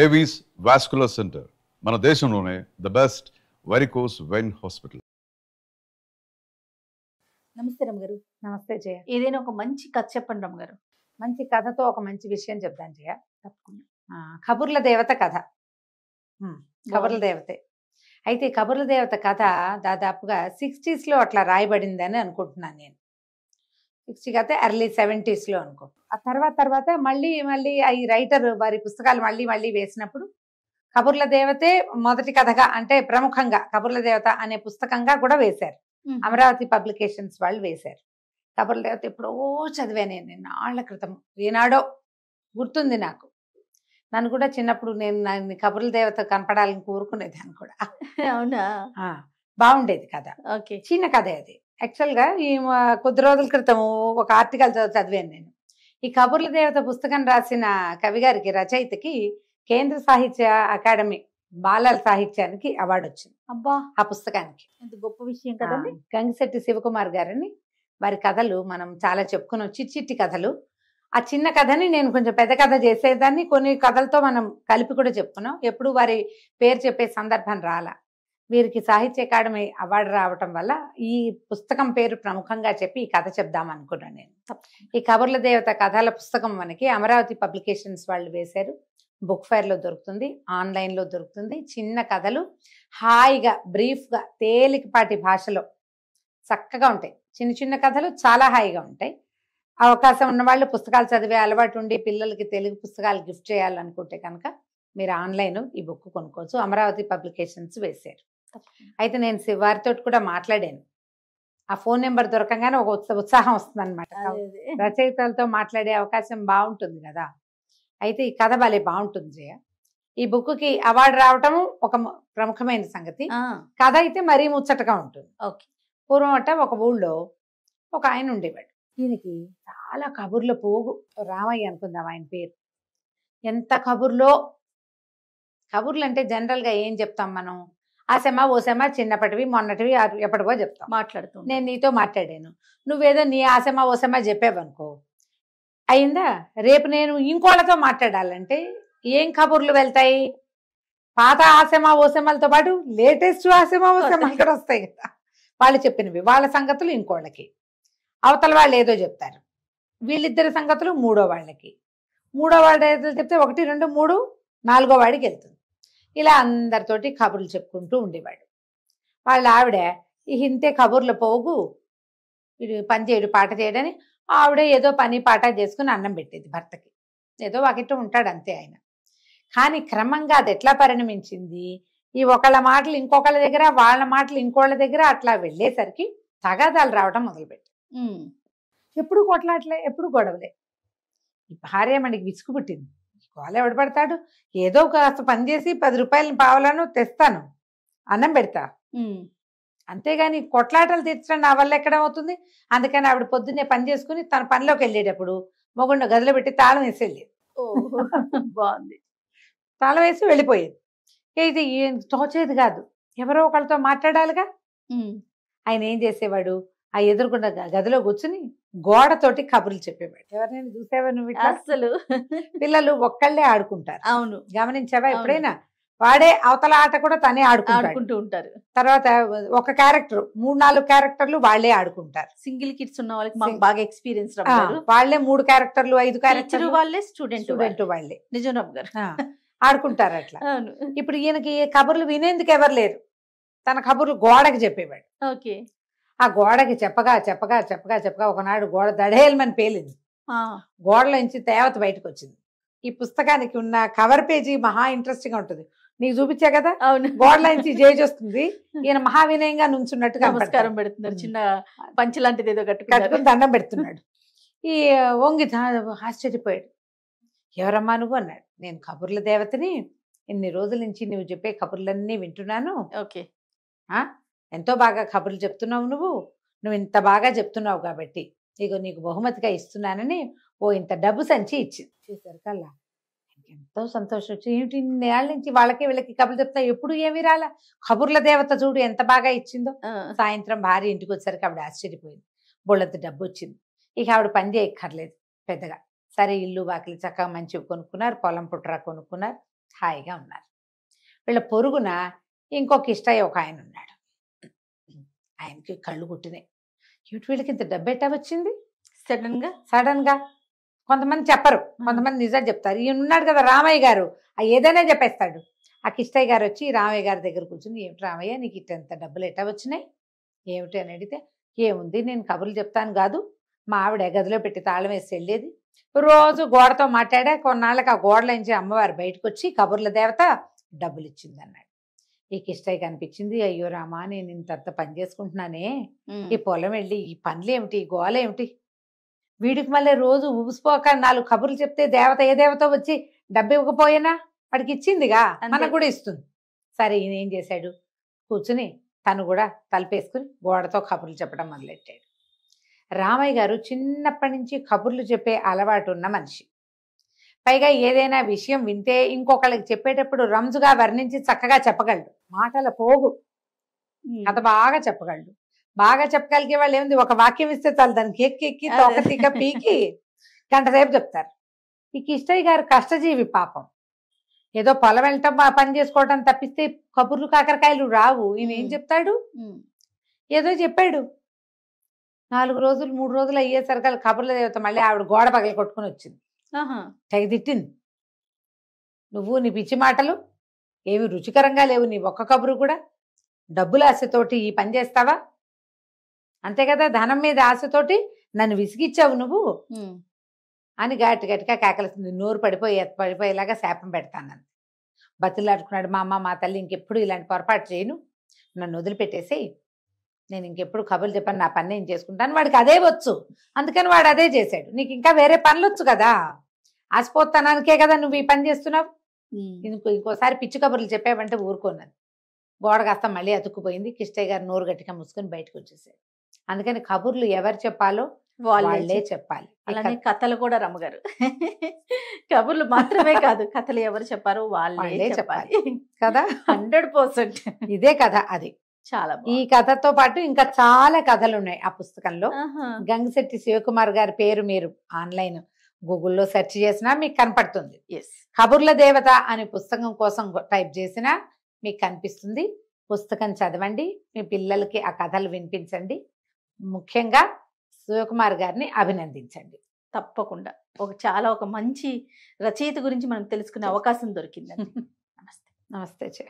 Avis vascular centre మన దేశంలోనే the best varicose vein hospital. నమస్తే రమ్మగారు. నమస్తే జయ. ఏదైనా ఒక మంచి కథ చెప్పండి రమ్మగారు. మంచి కథతో ఒక మంచి విషయం చెప్తాను జయ. తప్పకుండా. కబుర్ల దేవత కథ. కబుర్ల దేవతే. అయితే కబుర్ల దేవత కథ దాదాపుగా 60s లో అట్లా రాయబడిందని అనుకుంటున్నాను నేను. 60 అయితే ఎర్లీ 70s లో అనుకో. ఆ తర్వాత మళ్ళీ ఈ రైటర్ వారి పుస్తకాలు మళ్ళీ వేసినప్పుడు కబుర్ల దేవతే మొదటి కథగా, అంటే ప్రముఖంగా కబుర్ల దేవత అనే పుస్తకంగా కూడా వేశారు. అమరావతి పబ్లికేషన్స్ వాళ్ళు వేశారు. కబుర్ల దేవత ఎప్పుడో చదివాను నేను, నాళ్ల క్రితం, ఏనాడో గుర్తుంది నాకు. నన్ను కూడా చిన్నప్పుడు నేను కబుర్ల దేవత కనపడాలని కోరుకునేదాన్ని కూడా. అవునా? బాగుండేది కథ. ఓకే. చిన్న కథ అది. యాక్చువల్గా ఈ కొద్ది రోజుల క్రితం ఒక ఆర్టికల్ చదివాను నేను. ఈ కబుర్ల దేవత పుస్తకం రాసిన కవి గారికి, రచయితకి కేంద్ర సాహిత్య అకాడమీ బాలల సాహిత్యానికి అవార్డు వచ్చింది. అబ్బా, ఆ పుస్తకానికి. ఎంత గొప్ప విషయం కదండి. గంగిశెట్టి శివకుమార్ గారని, వారి కథలు మనం చాలా చెప్పుకున్నాం, చిట్టి కథలు. ఆ చిన్న కథని నేను కొంచెం పెద్ద కథ చేసేదాన్ని, కొన్ని కథలతో మనం కలిపి కూడా చెప్పుకున్నాం. ఎప్పుడు వారి పేరు చెప్పే సందర్భం రాలా. వీరికి సాహిత్య అకాడమీ అవార్డు రావటం వల్ల ఈ పుస్తకం పేరు ప్రముఖంగా చెప్పి ఈ కథ చెప్దాం అనుకున్నాను నేను. ఈ కబుర్ల దేవత కథల పుస్తకం మనకి అమరావతి పబ్లికేషన్స్ వాళ్ళు వేశారు. బుక్ ఫైర్ లో దొరుకుతుంది, ఆన్లైన్లో దొరుకుతుంది. చిన్న కథలు హాయిగా, బ్రీఫ్గా, తేలికపాటి భాషలో చక్కగా ఉంటాయి. చిన్న కథలు చాలా హాయిగా ఉంటాయి. అవకాశం ఉన్న వాళ్ళు, పుస్తకాలు చదివే అలవాటు ఉండి పిల్లలకి తెలుగు పుస్తకాలు గిఫ్ట్ చేయాలనుకుంటే కనుక మీరు ఆన్లైన్ ఈ బుక్ కొనుక్కోవచ్చు. అమరావతి పబ్లికేషన్స్ వేశారు. అయితే నేను వారితో కూడా మాట్లాడాను. ఆ ఫోన్ నెంబర్ దొరకగానే ఒక ఉత్సాహం వస్తుంది అనమాట. రచయితలతో మాట్లాడే అవకాశం బాగుంటుంది కదా. అయితే ఈ కథ భలే బాగుంటుంది జయ. ఈ బుక్కి అవార్డు రావటం ఒక ప్రముఖమైన సంగతి. కథ అయితే మరీ ముచ్చటగా ఉంటుంది. ఓకే. పూర్వం ఒక ఊళ్ళో ఒక ఆయన ఉండేవాడు. ఈయనకి చాలా కబుర్ల పోగు. రామయ్య అనుకుందాం ఆయన పేరు. ఎంత కబుర్లో. కబుర్లు అంటే జనరల్గా ఏం చెప్తాం మనం? ఆసెమా ఓసెమా, చిన్నప్పటివి మొన్నటివి ఎప్పటివో చెప్తాం, మాట్లాడుతూ. నేను నీతో మాట్లాడాను, నువ్వేదో నీ ఆసెమా ఓసెమా చెప్పావనుకో, అయిందా? రేపు నేను ఇంకోళ్ళతో మాట్లాడాలంటే ఏం కబుర్లు వెళ్తాయి? పాత ఆసెమా ఓసెమాలతో పాటు లేటెస్ట్ ఆసెమా ఓసెమా ఇక్కడ వస్తాయి కదా. వాళ్ళు చెప్పినవి, వాళ్ళ సంగతులు ఇంకోళ్ళకి, అవతల వాళ్ళు ఏదో చెప్తారు, వీళ్ళిద్దరి సంగతులు మూడో వాళ్ళకి, మూడో వాళ్ళు ఏదో చెప్తే 1, 2, 3 4 వాడికి వెళ్తుంది. ఇలా అందరితోటి కబుర్లు చెప్పుకుంటూ ఉండేవాడు. వాళ్ళ ఆవిడ ఇంతే కబుర్ల పోగు, వీడు పని చేయడు పాట చేయడని ఆవిడ ఏదో పని పాట చేసుకుని అన్నం పెట్టేది భర్తకి. ఏదో వాకిట్లో ఉంటాడు అంతే ఆయన. కానీ క్రమంగా అది ఎట్లా పరిణమించింది, ఈ ఒకళ్ళ మాటలు ఇంకొకళ్ళ దగ్గర, వాళ్ళ మాటలు ఇంకోళ్ళ దగ్గర అట్లా వెళ్ళేసరికి తగాదాలు రావడం మొదలుపెట్టి, ఎప్పుడు కొట్లాట్లే, ఎప్పుడు గొడవలే. ఈ భార్య మనకి విసుగు పుట్టింది. గోల ఎవడు పడతాడు? ఏదో కాస్త పని చేసి 10 రూపాయలని పావలను తెస్తాను, అన్నం పెడతా, అంతేగాని కొట్లాటలు తీర్చడం నా వల్ల ఎక్కడ అవుతుంది? అందుకని ఆవిడ పొద్దున్నే పని చేసుకుని తన పనిలోకి వెళ్ళేటప్పుడు మొగుండు గదిలో పెట్టి తాళం వేసి వెళ్ళేది. బాగుంది. తాళం వేసి వెళ్ళిపోయేది. ఇది తోచేది కాదు, ఎవరో ఒకళ్ళతో మాట్లాడాలిగా. ఆయన ఏం చేసేవాడు, ఆ ఎదురుకుండా గదిలో కూర్చుని గోడతోటి కబుర్లు చెప్పేవాడు. ఎవరినైనా చూసావా నువ్వు? అసలు పిల్లలు ఒక్కళ్ళే ఆడుకుంటారు. అవును, గమనించావా ఎప్పుడైనా? వాడే అవతల ఆట కూడా తనే ఆడుకుంటూ ఉంటారు. తర్వాత ఒక క్యారెక్టర్, 3-4 క్యారెక్టర్లు వాళ్ళే ఆడుకుంటారు. సింగిల్ కిడ్స్ ఉన్న వాళ్ళకి మాకు బాగా ఎక్స్పీరియన్స్. వాళ్ళే 3 క్యారెక్టర్లు 5 క్యారెక్టర్లు వాళ్ళే, స్టూడెంట్ వాళ్ళే. నిజం గారు ఆడుకుంటారు అట్లా. ఇప్పుడు ఈయనకి కబుర్లు వినేందుకు ఎవరు లేరు. తన కబుర్లు గోడకి చెప్పేవాడు. ఓకే. ఆ గోడకి చెప్పగా ఒకనాడు గోడ దడేలమని పేలింది. గోడలోంచి తేవత బయటకు వచ్చింది. ఈ పుస్తకానికి ఉన్న కవర్ పేజీ మహా ఇంట్రెస్టింగ్ గా ఉంటుంది. నీకు చూపించా కదా, గోడలోంచి జేజ్ వస్తుంది. ఈయన మహావినయంగా నుంచున్నట్టుగా నమస్కారం పెడుతున్నారు, చిన్న పంచి లాంటిది ఏదో కట్టుకుని దండం పెడుతున్నాడు. ఈ వంగి ఆశ్చర్యపోయాడు. ఎవరమ్మా నువ్వు అన్నాడు. నేను కబుర్ల దేవతని, ఇన్ని రోజుల నుంచి నువ్వు చెప్పే కబుర్లన్నీ వింటున్నాను. ఓకే. ఎంతో బాగా కబుర్లు చెప్తున్నావు నువ్వు ఇంత బాగా చెప్తున్నావు కాబట్టి ఇగో నీకు బహుమతిగా ఇస్తున్నానని ఇంత డబ్బు సంచి ఇచ్చింది. చేసరికల్లా ఎంతో సంతోషం వచ్చి, ఏమిటి ఇన్నేళ్ళ నుంచి వాళ్ళకి వీళ్ళకి కబుర్లు చెప్తా, ఎప్పుడు ఏమి రాలా, కబుర్ల దేవత చూడు ఎంత బాగా ఇచ్చిందో. సాయంత్రం భార్య ఇంటికి వచ్చేసరికి ఆవిడ ఆశ్చర్యపోయింది. బోళ్ళంత డబ్బు వచ్చింది. ఇక ఆవిడ పని చేయక్కర్లేదు పెద్దగా. సరే ఇల్లు వాకిలి చక్కగా మంచివి కొనుక్కున్నారు, పొలం పుట్రా కొనుక్కున్నారు, హాయిగా ఉన్నారు. వీళ్ళ పొరుగున ఇంకొక ఇష్టయ్య ఒక ఆయన ఉన్నాడు. ఆయనకి కళ్ళు కుట్టినాయి. ఏమిటి వీళ్ళకి ఇంత డబ్బు ఎట్టా వచ్చింది సడన్ గా? కొంతమంది చెప్పరు, కొంతమంది నిజాలు చెప్తారు. ఈయన ఉన్నాడు కదా రామయ్య గారు, ఏదైనా చెప్పేస్తాడు. ఆ కిష్టయ్య గారు వచ్చి రామయ్య గారి దగ్గర కూర్చుని, ఏమిటి రామయ్య నీకు ఇంత డబ్బులు ఎట్టా వచ్చినాయి ఏమిటి అని అడిగితే, ఏముంది నేను కబుర్లు చెప్తాను కాదు, మా ఆవిడ గదిలో పెట్టి తాళం వేసి వెళ్ళేది, రోజు గోడతో మాట్లాడా, కొన్నాళ్ళకి ఆ గోడలోంచి అమ్మవారు బయటకు వచ్చి కబుర్ల దేవత డబ్బులు ఇచ్చింది అన్నాడు. ఈ కిష్టయ్య కనిపించింది, అయ్యో రామా నేను ఇంతంత పని చేసుకుంటున్నానే, ఈ పొలం వెళ్ళి ఈ పనులు ఏమిటి, ఈ గోల ఏమిటి, వీడికి మళ్ళీ రోజు ఊసిపోక 4 కబుర్లు చెప్తే దేవత ఏ దేవత వచ్చి డబ్బు ఇవ్వకపోయినా వాడికి ఇచ్చిందిగా, మనకు కూడా ఇస్తుంది. సరే ఈయన ఏం చేశాడు, కూర్చుని తను కూడా తలపేసుకుని గోడతో కబుర్లు చెప్పడం మొదలెట్టాడు. రామయ్య గారు చిన్నప్పటి నుంచి కబుర్లు చెప్పే అలవాటు ఉన్న మనిషి. పైగా ఏదైనా విషయం వింటే ఇంకొకళ్ళకి చెప్పేటప్పుడు రంజుగా వర్ణించి చక్కగా చెప్పగలడు. మాటల పోగు, కథ బాగా చెప్పగలడు. బాగా చెప్పగలిగే వాళ్ళు ఏముంది, ఒక వాక్యం ఇస్తే చాలు దానికి ఎక్కి తొక్కతిక పీకి గంట సేపు చెప్తారు. ఈ కిష్టయ్య గారు కష్టజీవి పాపం, ఏదో పొలం వెళ్ళటం పని చేసుకోవటం తప్పిస్తే కబుర్లు కాకరకాయలు రావు. ఈయన ఏం చెప్తాడు, ఏదో చెప్పాడు. 4 రోజులు 3 రోజులు అయ్యేసరికి కబుర్ల దేవత మళ్ళీ ఆవిడ గోడ పగల కొట్టుకుని వచ్చింది. తెగ తిట్టింది, నువ్వు నీ పిచ్చి మాటలు ఏమి రుచికరంగా లేవు, నీ ఒక్క కబురు కూడా డబ్బుల ఆశతోటి ఈ పని చేస్తావా, అంతే కదా, ధనం మీద ఆశతోటి నన్ను విసిగిచ్చావు నువ్వు అని గట్టిగా కేకలుస్తుంది. నోరు పడిపోయేలాగా శాపం పెడతాను. బతులాడుకున్నాడు, మా అమ్మ మా తల్లి ఇంకెప్పుడు ఇలాంటి పొరపాటు చేయను, నన్ను వదిలిపెట్టేసి నేను ఇంకెప్పుడు కబుర్లు చెప్పాను, నా పని నేను చేసుకుంటాను. వాడికి అదే వచ్చు, అందుకని వాడు అదే చేశాడు. నీకు ఇంకా వేరే పనులు వచ్చు కదా, ఆశపోతానానికే కదా నువ్వు ఈ పని చేస్తున్నావు. ఇంకోసారి పిచ్చి కబుర్లు చెప్పావంటే ఊరుకోన్నాను. గోడ కాస్త మళ్ళీ అతుక్కుపోయింది. కిష్టయ్య గారు నోరు గట్టిగా మూసుకొని బయటకు వచ్చేసాడు. అందుకని కబుర్లు ఎవరు చెప్పాలో వాళ్ళే చెప్పాలి. అలానే కథలు కూడా రమ్మగారు కబుర్లు మాత్రమే కాదు, కథలు ఎవరు చెప్పారో వాళ్ళే చెప్పాలి కదా, 100%. ఇదే కథ. అది చాలా ఈ కథతో పాటు ఇంకా చాలా కథలు ఉన్నాయి ఆ పుస్తకంలో. గంగిశెట్టి శివకుమార్ గారి పేరు మీరు ఆన్లైన్ గూగుల్లో సెర్చ్ చేసినా మీకు కనపడుతుంది. కబుర్ల దేవత అనే పుస్తకం కోసం టైప్ చేసినా మీకు కనిపిస్తుంది. పుస్తకం చదవండి, మీ పిల్లలకి ఆ కథలు వినిపించండి. ముఖ్యంగా శివకుమార్ గారిని అభినందించండి. తప్పకుండా ఒక మంచి రచయిత గురించి మనం తెలుసుకునే అవకాశం దొరికిందండి. నమస్తే.